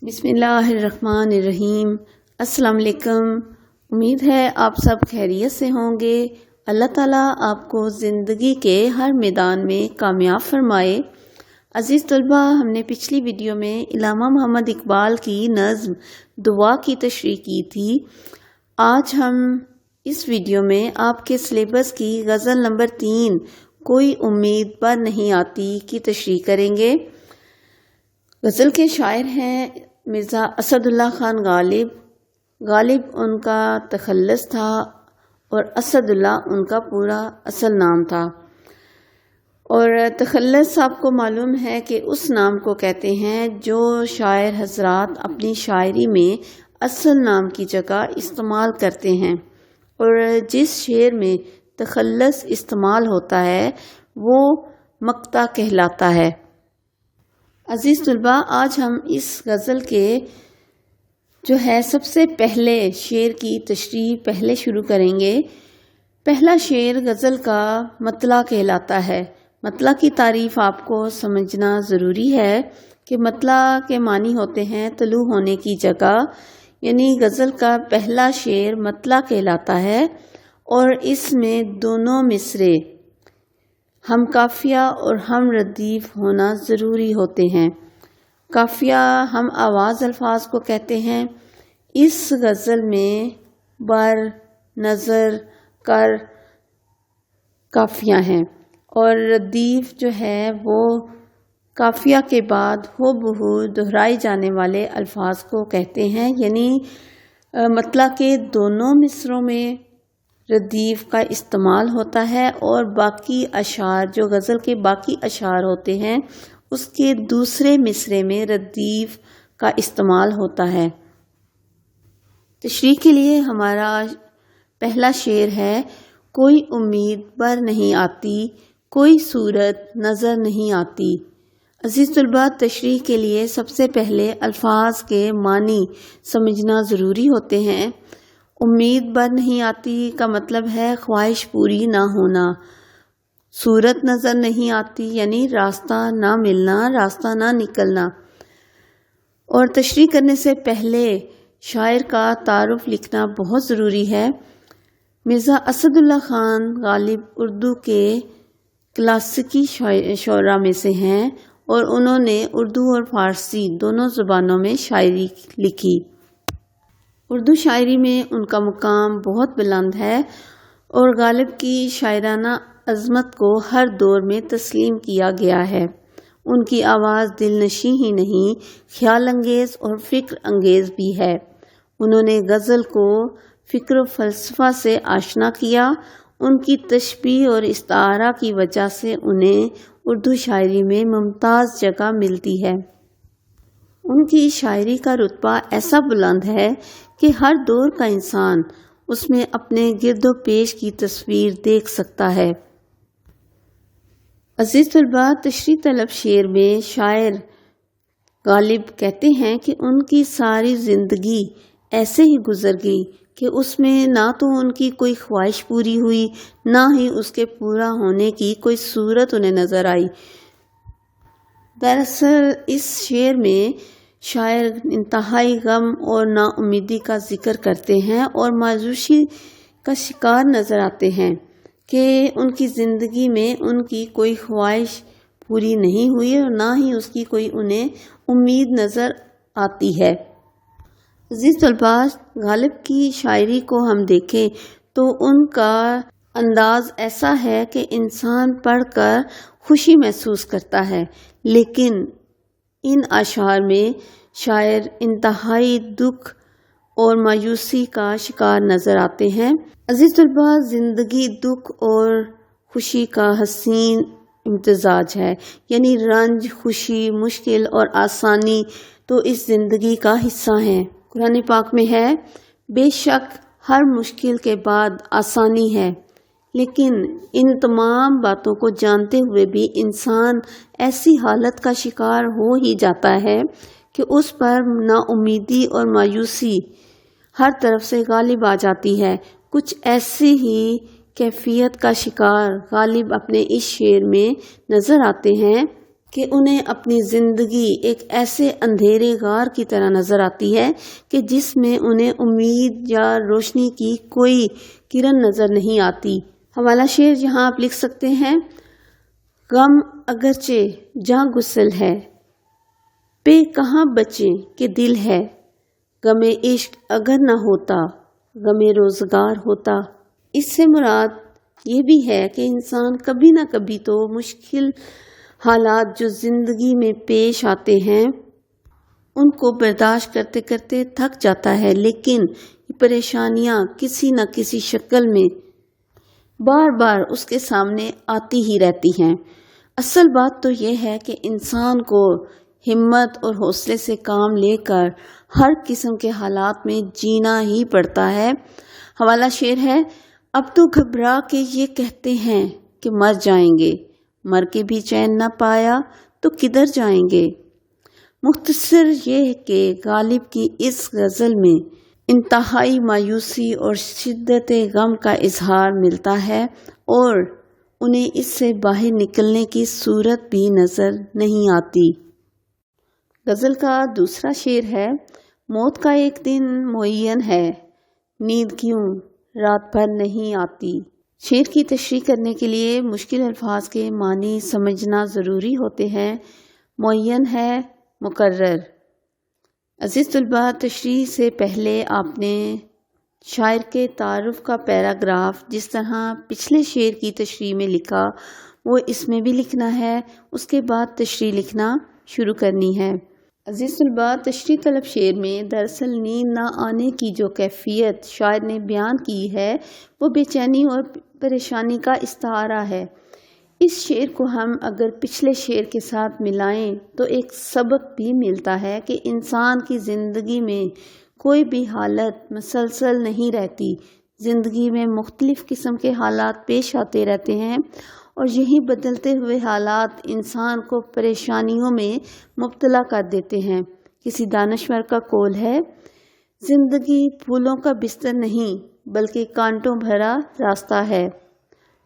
بسم اللہ الرحمن الرحیم۔ السلام علیکم۔ امید ہے آپ سب خیریت سے ہوں گے۔ اللہ تعالیٰ آپ کو زندگی کے ہر میدان میں کامیاب فرمائے۔ عزیز طلبہ، ہم نے پچھلی ویڈیو میں علامہ محمد اقبال کی نظم دعا کی تشریح کی تھی۔ آج ہم اس ویڈیو میں آپ کے سلیبس کی غزل نمبر 3 کوئی امید پر نہیں آتی کی تشریح کریں گے۔ غزل کے شاعر ہیں مرزا اسد اللہ خان غالب۔ غالب ان کا تخلص تھا اور اسد اللہ ان کا پورا اصل نام تھا، اور تخلص آپ کو معلوم ہے کہ اس نام کو کہتے ہیں جو شاعر حضرات اپنی شاعری میں اصل نام کی جگہ استعمال کرتے ہیں، اور جس شعر میں تخلص استعمال ہوتا ہے وہ مقطع کہلاتا ہے۔ عزیز طلبہ، آج ہم اس غزل کے جو ہے سب سے پہلے شعر کی تشریح پہلے شروع کریں گے۔ پہلا شعر غزل کا مطلع کہلاتا ہے۔ مطلع کی تعریف آپ کو سمجھنا ضروری ہے کہ مطلع کے معنی ہوتے ہیں طلوع ہونے کی جگہ، یعنی غزل کا پہلا شعر مطلع کہلاتا ہے، اور اس میں دونوں مصرے ہم قافیہ اور ہم ردیف ہونا ضروری ہوتے ہیں۔ قافیہ ہم آواز الفاظ کو کہتے ہیں۔ اس غزل میں بر، نظر، کر قافیہ ہیں، اور ردیف جو ہے وہ قافیہ کے بعد ہو بہو دہرائے جانے والے الفاظ کو کہتے ہیں، یعنی مطلع کے دونوں مصروں میں ردیف کا استعمال ہوتا ہے، اور باقی اشعار جو غزل کے باقی اشعار ہوتے ہیں اس کے دوسرے مصرے میں ردیف کا استعمال ہوتا ہے۔ تشریح کے لیے ہمارا پہلا شعر ہے: کوئی امید بر نہیں آتی، کوئی صورت نظر نہیں آتی۔ عزیز طلبہ، تشریح کے لیے سب سے پہلے الفاظ کے معنی سمجھنا ضروری ہوتے ہیں۔ امید بر نہیں آتی کا مطلب ہے خواہش پوری نہ ہونا۔ صورت نظر نہیں آتی یعنی راستہ نہ ملنا، راستہ نہ نکلنا۔ اور تشریح کرنے سے پہلے شاعر کا تعارف لکھنا بہت ضروری ہے۔ مرزا اسد اللہ خان غالب اردو کے کلاسیکی شعراء میں سے ہیں، اور انہوں نے اردو اور فارسی دونوں زبانوں میں شاعری لکھی۔ اردو شاعری میں ان کا مقام بہت بلند ہے، اور غالب کی شاعرانہ عظمت کو ہر دور میں تسلیم کیا گیا ہے۔ ان کی آواز دل نشیں ہی نہیں، خیال انگیز اور فکر انگیز بھی ہے۔ انہوں نے غزل کو فکر و فلسفہ سے آشنا کیا۔ ان کی تشبیہ اور استعارہ کی وجہ سے انہیں اردو شاعری میں ممتاز جگہ ملتی ہے۔ ان کی شاعری کا رتبہ ایسا بلند ہے کہ ہر دور کا انسان اس میں اپنے گرد و پیش کی تصویر دیکھ سکتا ہے۔ عزیز طلبہ، تشریح طلب شعر میں شاعر غالب کہتے ہیں کہ ان کی ساری زندگی ایسے ہی گزر گئی کہ اس میں نہ تو ان کی کوئی خواہش پوری ہوئی، نہ ہی اس کے پورا ہونے کی کوئی صورت انہیں نظر آئی۔ دراصل اس شعر میں شاعر انتہائی غم اور نا امیدی کا ذکر کرتے ہیں، اور مایوسی کا شکار نظر آتے ہیں کہ ان کی زندگی میں ان کی کوئی خواہش پوری نہیں ہوئی، اور نہ ہی اس کی کوئی انہیں امید نظر آتی ہے۔ عزیز طلبہ، غالب کی شاعری کو ہم دیکھیں تو ان کا انداز ایسا ہے کہ انسان پڑھ کر خوشی محسوس کرتا ہے، لیکن ان اشعار میں شاعر انتہائی دکھ اور مایوسی کا شکار نظر آتے ہیں۔ عزیز طلبہ، زندگی دکھ اور خوشی کا حسین امتزاج ہے، یعنی رنج، خوشی، مشکل اور آسانی تو اس زندگی کا حصہ ہیں۔ قرآن پاک میں ہے: بے شک ہر مشکل کے بعد آسانی ہے، لیکن ان تمام باتوں کو جانتے ہوئے بھی انسان ایسی حالت کا شکار ہو ہی جاتا ہے کہ اس پر نا امیدی اور مایوسی ہر طرف سے غالب آ جاتی ہے۔ کچھ ایسی ہی کیفیت کا شکار غالب اپنے اس شعر میں نظر آتے ہیں کہ انہیں اپنی زندگی ایک ایسے اندھیرے غار کی طرح نظر آتی ہے کہ جس میں انہیں امید یا روشنی کی کوئی کرن نظر نہیں آتی۔ حوالہ شعر یہاں آپ لکھ سکتے ہیں: غم اگرچہ جاں گسل ہے، پہ کہاں بچیں کہ دل ہے، غم عشق اگر نہ ہوتا، غم روزگار ہوتا۔ اس سے مراد یہ بھی ہے کہ انسان کبھی نہ کبھی تو مشکل حالات جو زندگی میں پیش آتے ہیں ان کو برداشت کرتے کرتے تھک جاتا ہے، لیکن یہ پریشانیاں کسی نہ کسی شکل میں بار بار اس کے سامنے آتی ہی رہتی ہیں۔ اصل بات تو یہ ہے کہ انسان کو ہمت اور حوصلے سے کام لے کر ہر قسم کے حالات میں جینا ہی پڑتا ہے۔ حوالہ شعر ہے: اب تو گھبرا کے یہ کہتے ہیں کہ مر جائیں گے، مر کے بھی چین نہ پایا تو کدھر جائیں گے۔ مختصر یہ کہ غالب کی اس غزل میں انتہائی مایوسی اور شدت غم کا اظہار ملتا ہے اور انہیں اس سے باہر نکلنے کی صورت بھی نظر نہیں آتی۔ غزل کا دوسرا شعر ہے: موت کا ایک دن معین ہے، نیند کیوں رات بھر نہیں آتی۔ شعر کی تشریح کرنے کے لیے مشکل الفاظ کے معنی سمجھنا ضروری ہوتے ہیں۔ معین ہے، مقرر۔ عزیز طلباء، تشریح سے پہلے آپ نے شاعر کے تعارف کا پیراگراف جس طرح پچھلے شعر کی تشریح میں لکھا وہ اس میں بھی لکھنا ہے، اس کے بعد تشریح لکھنا شروع کرنی ہے۔ عزیز طلباء، تشریح طلب شعر میں دراصل نیند نہ آنے کی جو کیفیت شاعر نے بیان کی ہے وہ بے چینی اور پریشانی کا استعارہ ہے۔ اس شعر کو ہم اگر پچھلے شعر کے ساتھ ملائیں تو ایک سبق بھی ملتا ہے کہ انسان کی زندگی میں کوئی بھی حالت مسلسل نہیں رہتی۔ زندگی میں مختلف قسم کے حالات پیش آتے رہتے ہیں اور یہی بدلتے ہوئے حالات انسان کو پریشانیوں میں مبتلا کر دیتے ہیں۔ کسی دانشور کا قول ہے: زندگی پھولوں کا بستر نہیں بلکہ کانٹوں بھرا راستہ ہے۔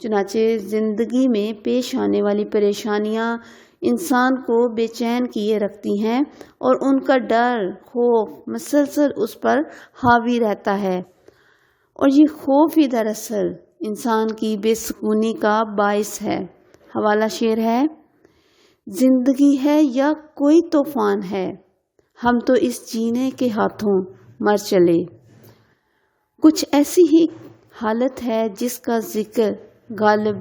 چنانچہ زندگی میں پیش آنے والی پریشانیاں انسان کو بے چین کیے رکھتی ہیں اور ان کا ڈر، خوف مسلسل اس پر حاوی رہتا ہے اور یہ خوف ہی دراصل انسان کی بے سکونی کا باعث ہے۔ حوالہ شعر ہے: زندگی ہے یا کوئی طوفان ہے، ہم تو اس جینے کے ہاتھوں مر چلے۔ کچھ ایسی ہی حالت ہے جس کا ذکر غالب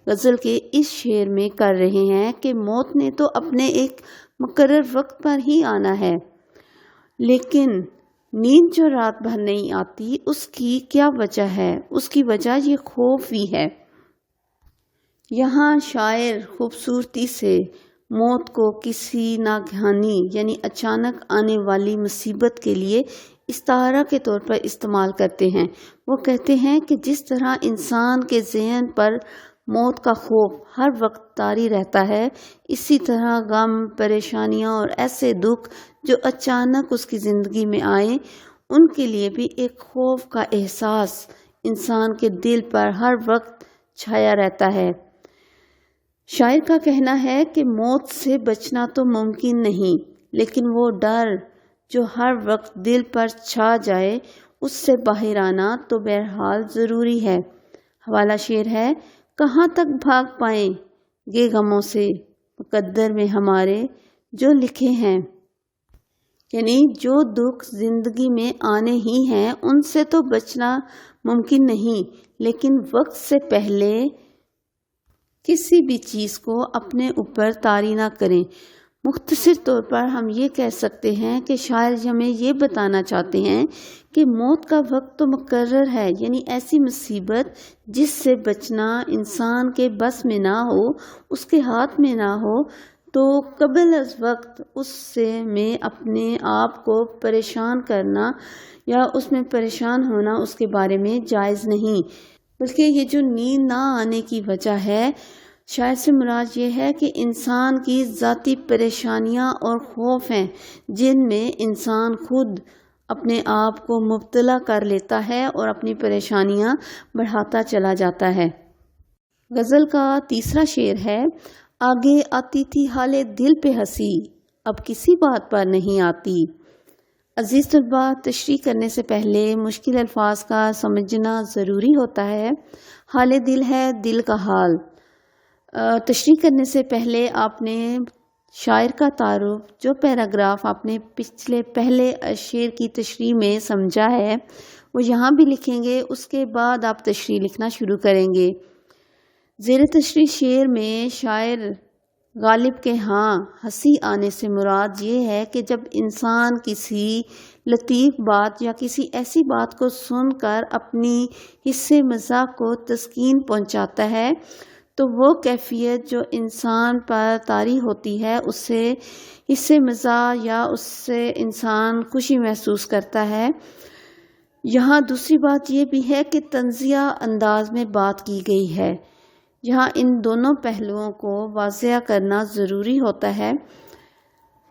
غزل کے اس شعر میں کر رہے ہیں کہ موت نے تو اپنے ایک مقرر وقت پر ہی آنا ہے، لیکن نیند جو رات بھر نہیں آتی اس کی کیا وجہ ہے؟ اس کی وجہ یہ خوف ہی ہے۔ یہاں شاعر خوبصورتی سے موت کو کسی ناگہانی یعنی اچانک آنے والی مصیبت کے لیے استعارہ کے طور پر استعمال کرتے ہیں۔ وہ کہتے ہیں کہ جس طرح انسان کے ذہن پر موت کا خوف ہر وقت طاری رہتا ہے، اسی طرح غم، پریشانیاں اور ایسے دکھ جو اچانک اس کی زندگی میں آئیں ان کے لیے بھی ایک خوف کا احساس انسان کے دل پر ہر وقت چھایا رہتا ہے۔ شاعر کا کہنا ہے کہ موت سے بچنا تو ممکن نہیں، لیکن وہ ڈر جو ہر وقت دل پر چھا جائے اس سے باہر آنا تو بہرحال ضروری ہے۔ حوالہ شعر ہے: کہاں تک بھاگ پائیں گے غموں سے، مقدر میں ہمارے جو لکھے ہیں۔ یعنی جو دکھ زندگی میں آنے ہی ہیں ان سے تو بچنا ممکن نہیں، لیکن وقت سے پہلے کسی بھی چیز کو اپنے اوپر طاری نہ کریں۔ مختصر طور پر ہم یہ کہہ سکتے ہیں کہ شاعر ہمیں یہ بتانا چاہتے ہیں کہ موت کا وقت تو مقرر ہے، یعنی ایسی مصیبت جس سے بچنا انسان کے بس میں نہ ہو، اس کے ہاتھ میں نہ ہو، تو قبل از وقت اس سے میں اپنے آپ کو پریشان کرنا یا اس میں پریشان ہونا اس کے بارے میں جائز نہیں، بلکہ یہ جو نیند نہ آنے کی وجہ ہے شاعر سے مراد یہ ہے کہ انسان کی ذاتی پریشانیاں اور خوف ہیں جن میں انسان خود اپنے آپ کو مبتلا کر لیتا ہے اور اپنی پریشانیاں بڑھاتا چلا جاتا ہے۔ غزل کا تیسرا شعر ہے: آگے آتی تھی حال دل پہ ہنسی، اب کسی بات پر نہیں آتی۔ عزیز طلباء، تشریح کرنے سے پہلے مشکل الفاظ کا سمجھنا ضروری ہوتا ہے۔ حال دل ہے دل کا حال۔ تشریح کرنے سے پہلے آپ نے شاعر کا تعارف، جو پیراگراف آپ نے پہلے شعر کی تشریح میں سمجھا ہے، وہ یہاں بھی لکھیں گے۔ اس کے بعد آپ تشریح لکھنا شروع کریں گے۔ زیر تشریح شعر میں شاعر غالب کے ہاں ہنسی آنے سے مراد یہ ہے کہ جب انسان کسی لطیف بات یا کسی ایسی بات کو سن کر اپنی حس مزاح کو تسکین پہنچاتا ہے تو وہ کیفیت جو انسان پر طاری ہوتی ہے، اس سے حس مزاح یا اس سے انسان خوشی محسوس کرتا ہے۔ یہاں دوسری بات یہ بھی ہے کہ طنزیہ انداز میں بات کی گئی ہے۔ یہاں ان دونوں پہلوؤں کو واضح کرنا ضروری ہوتا ہے،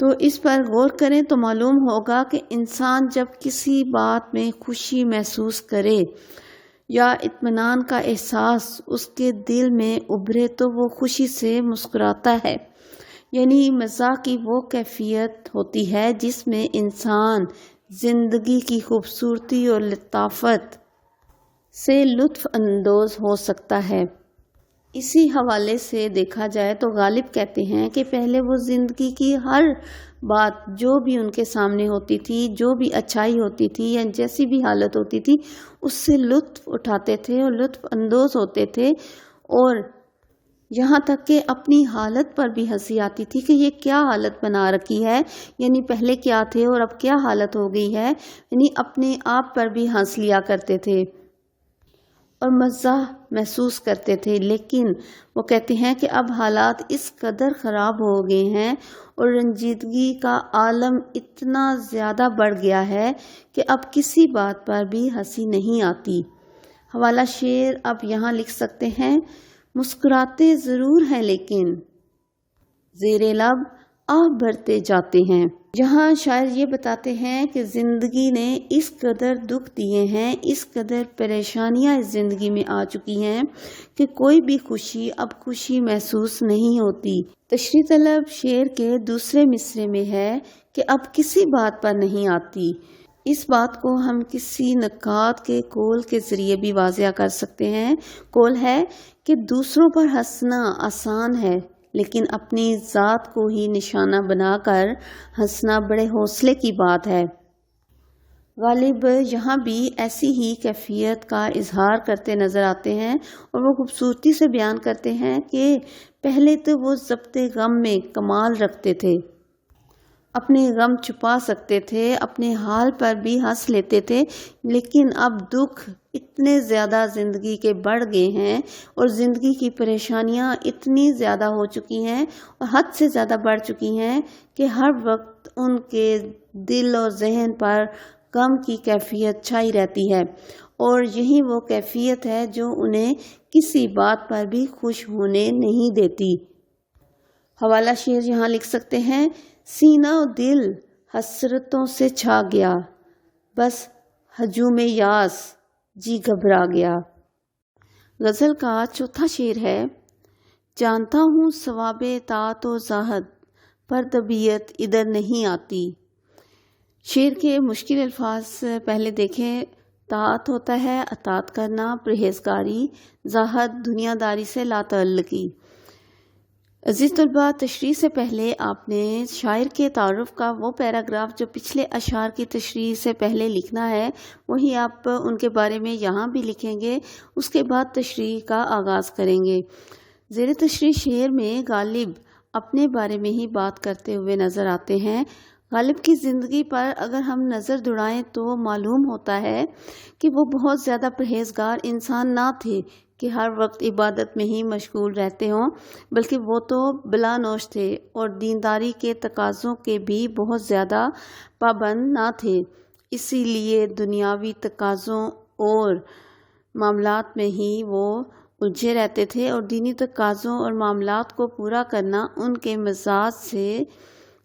تو اس پر غور کریں تو معلوم ہوگا کہ انسان جب کسی بات میں خوشی محسوس کرے یا اطمینان کا احساس اس کے دل میں ابھرے تو وہ خوشی سے مسکراتا ہے۔ یعنی مزاح کی وہ کیفیت ہوتی ہے جس میں انسان زندگی کی خوبصورتی اور لطافت سے لطف اندوز ہو سکتا ہے۔ اسی حوالے سے دیکھا جائے تو غالب کہتے ہیں کہ پہلے وہ زندگی کی ہر بات جو بھی ان کے سامنے ہوتی تھی، جو بھی اچھائی ہوتی تھی یا جیسی بھی حالت ہوتی تھی، اس سے لطف اٹھاتے تھے اور لطف اندوز ہوتے تھے، اور یہاں تک کہ اپنی حالت پر بھی ہنسی آتی تھی کہ یہ کیا حالت بنا رکھی ہے، یعنی پہلے کیا تھے اور اب کیا حالت ہو گئی ہے، یعنی اپنے آپ پر بھی ہنس لیا کرتے تھے اور مزاح محسوس کرتے تھے۔ لیکن وہ کہتے ہیں کہ اب حالات اس قدر خراب ہو گئے ہیں اور رنجیدگی کا عالم اتنا زیادہ بڑھ گیا ہے کہ اب کسی بات پر بھی ہنسی نہیں آتی۔ حوالہ شعر اب یہاں لکھ سکتے ہیں: مسکراتے ضرور ہیں لیکن زیر لب آہ بھرتے جاتے ہیں۔ یہاں شاعر یہ بتاتے ہیں کہ زندگی نے اس قدر دکھ دیے ہیں، اس قدر پریشانیاں اس زندگی میں آ چکی ہیں کہ کوئی بھی خوشی اب خوشی محسوس نہیں ہوتی۔ تشریح طلب شعر کے دوسرے مصرعے میں ہے کہ اب کسی بات پر نہیں آتی۔ اس بات کو ہم کسی نکات کے قول کے ذریعے بھی واضح کر سکتے ہیں۔ قول ہے کہ دوسروں پر ہنسنا آسان ہے، لیکن اپنی ذات کو ہی نشانہ بنا کر ہنسنا بڑے حوصلے کی بات ہے۔ غالب یہاں بھی ایسی ہی کیفیت کا اظہار کرتے نظر آتے ہیں اور وہ خوبصورتی سے بیان کرتے ہیں کہ پہلے تو وہ ضبط غم میں کمال رکھتے تھے، اپنے غم چھپا سکتے تھے، اپنے حال پر بھی ہنس لیتے تھے، لیکن اب دکھ اتنے زیادہ زندگی کے بڑھ گئے ہیں اور زندگی کی پریشانیاں اتنی زیادہ ہو چکی ہیں اور حد سے زیادہ بڑھ چکی ہیں کہ ہر وقت ان کے دل اور ذہن پر غم کی کیفیت چھائی رہتی ہے، اور یہی وہ کیفیت ہے جو انہیں کسی بات پر بھی خوش ہونے نہیں دیتی۔ حوالہ شعر یہاں لکھ سکتے ہیں: سینہ و دل حسرتوں سے چھا گیا، بس ہجوم یاس جی گھبرا گیا۔ غزل کا چوتھا شعر ہے: جانتا ہوں ثواب طاعت و زاہد، پر طبیعت ادھر نہیں آتی۔ شعر کے مشکل الفاظ پہلے دیکھیں۔ طاعت ہوتا ہے اطاعت کرنا، پرہیزگاری، زاہد دنیا داری سے لا تعلقی۔ عزیز طلباء، تشریح سے پہلے آپ نے شاعر کے تعارف کا وہ پیراگراف جو پچھلے اشعار کی تشریح سے پہلے لکھنا ہے، وہی آپ ان کے بارے میں یہاں بھی لکھیں گے۔ اس کے بعد تشریح کا آغاز کریں گے۔ زیر تشریح شعر میں غالب اپنے بارے میں ہی بات کرتے ہوئے نظر آتے ہیں۔ غالب کی زندگی پر اگر ہم نظر دوڑائیں تو معلوم ہوتا ہے کہ وہ بہت زیادہ پرہیزگار انسان نہ تھے کہ ہر وقت عبادت میں ہی مشغول رہتے ہوں، بلکہ وہ تو بلا نوش تھے اور دینداری کے تقاضوں کے بھی بہت زیادہ پابند نہ تھے۔ اسی لیے دنیاوی تقاضوں اور معاملات میں ہی وہ الجھے رہتے تھے اور دینی تقاضوں اور معاملات کو پورا کرنا ان کے مزاج سے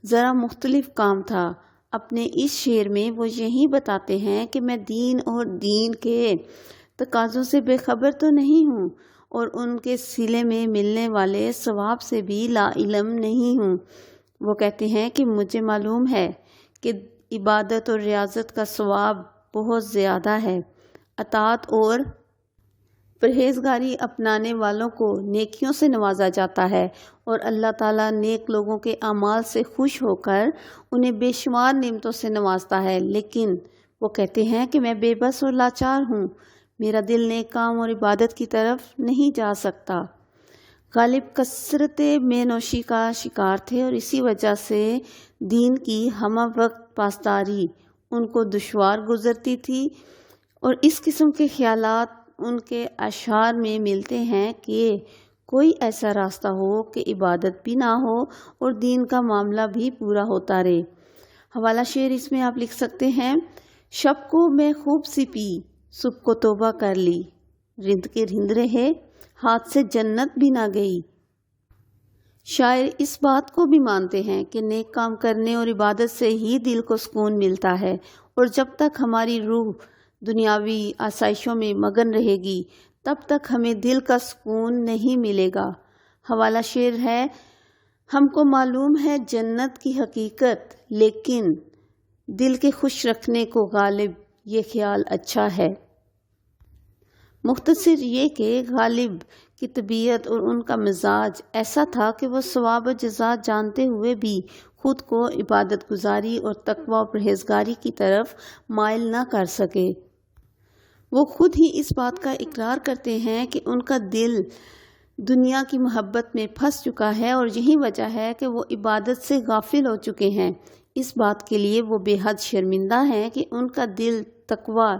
ذرا مختلف کام تھا۔ اپنے اس شعر میں وہ یہی بتاتے ہیں کہ میں دین اور دین کے تقاضوں سے بے خبر تو نہیں ہوں، اور ان کے صلے میں ملنے والے ثواب سے بھی لا علم نہیں ہوں۔ وہ کہتے ہیں کہ مجھے معلوم ہے کہ عبادت اور ریاضت کا ثواب بہت زیادہ ہے۔ اطاعت اور پرہیزگاری اپنانے والوں کو نیکیوں سے نوازا جاتا ہے اور اللہ تعالیٰ نیک لوگوں کے اعمال سے خوش ہو کر انہیں بے شمار نعمتوں سے نوازتا ہے، لیکن وہ کہتے ہیں کہ میں بے بس اور لاچار ہوں، میرا دل نیک کام اور عبادت کی طرف نہیں جا سکتا۔ غالب کثرت مے نوشی کا شکار تھے اور اسی وجہ سے دین کی ہمہ وقت پاسداری ان کو دشوار گزرتی تھی، اور اس قسم کے خیالات ان کے اشعار میں ملتے ہیں کہ کوئی ایسا راستہ ہو کہ عبادت بھی نہ ہو اور دین کا معاملہ بھی پورا ہوتا رہے۔ حوالہ شعر اس میں آپ لکھ سکتے ہیں: شب کو میں خوب سی پی، صبح کو توبہ کر لی، رند کے رند رہے، ہاتھ سے جنت بھی نہ گئی۔ شاعر اس بات کو بھی مانتے ہیں کہ نیک کام کرنے اور عبادت سے ہی دل کو سکون ملتا ہے، اور جب تک ہماری روح دنیاوی آسائشوں میں مگن رہے گی تب تک ہمیں دل کا سکون نہیں ملے گا۔ حوالہ شعر ہے: ہم کو معلوم ہے جنت کی حقیقت، لیکن دل کے خوش رکھنے کو غالب یہ خیال اچھا ہے۔ مختصر یہ کہ غالب کی طبیعت اور ان کا مزاج ایسا تھا کہ وہ ثواب و جزا جانتے ہوئے بھی خود کو عبادت گزاری اور تقوی و پرہیزگاری کی طرف مائل نہ کر سکے۔ وہ خود ہی اس بات کا اقرار کرتے ہیں کہ ان کا دل دنیا کی محبت میں پھنس چکا ہے، اور یہی وجہ ہے کہ وہ عبادت سے غافل ہو چکے ہیں۔ اس بات کے لیے وہ بے حد شرمندہ ہیں کہ ان کا دل تقوی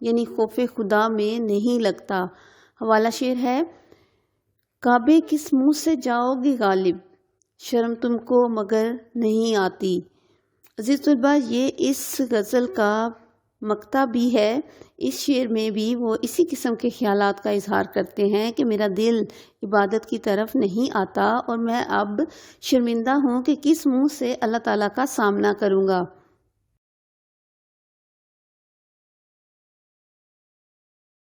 یعنی خوف خدا میں نہیں لگتا۔ حوالہ شعر ہے: کعبے کس منہ سے جاؤ گے غالب، شرم تم کو مگر نہیں آتی۔ عزیز طلباء، یہ اس غزل کا مقطع بھی ہے۔ اس شعر میں بھی وہ اسی قسم کے خیالات کا اظہار کرتے ہیں کہ میرا دل عبادت کی طرف نہیں آتا اور میں اب شرمندہ ہوں کہ کس منہ سے اللہ تعالیٰ کا سامنا کروں گا۔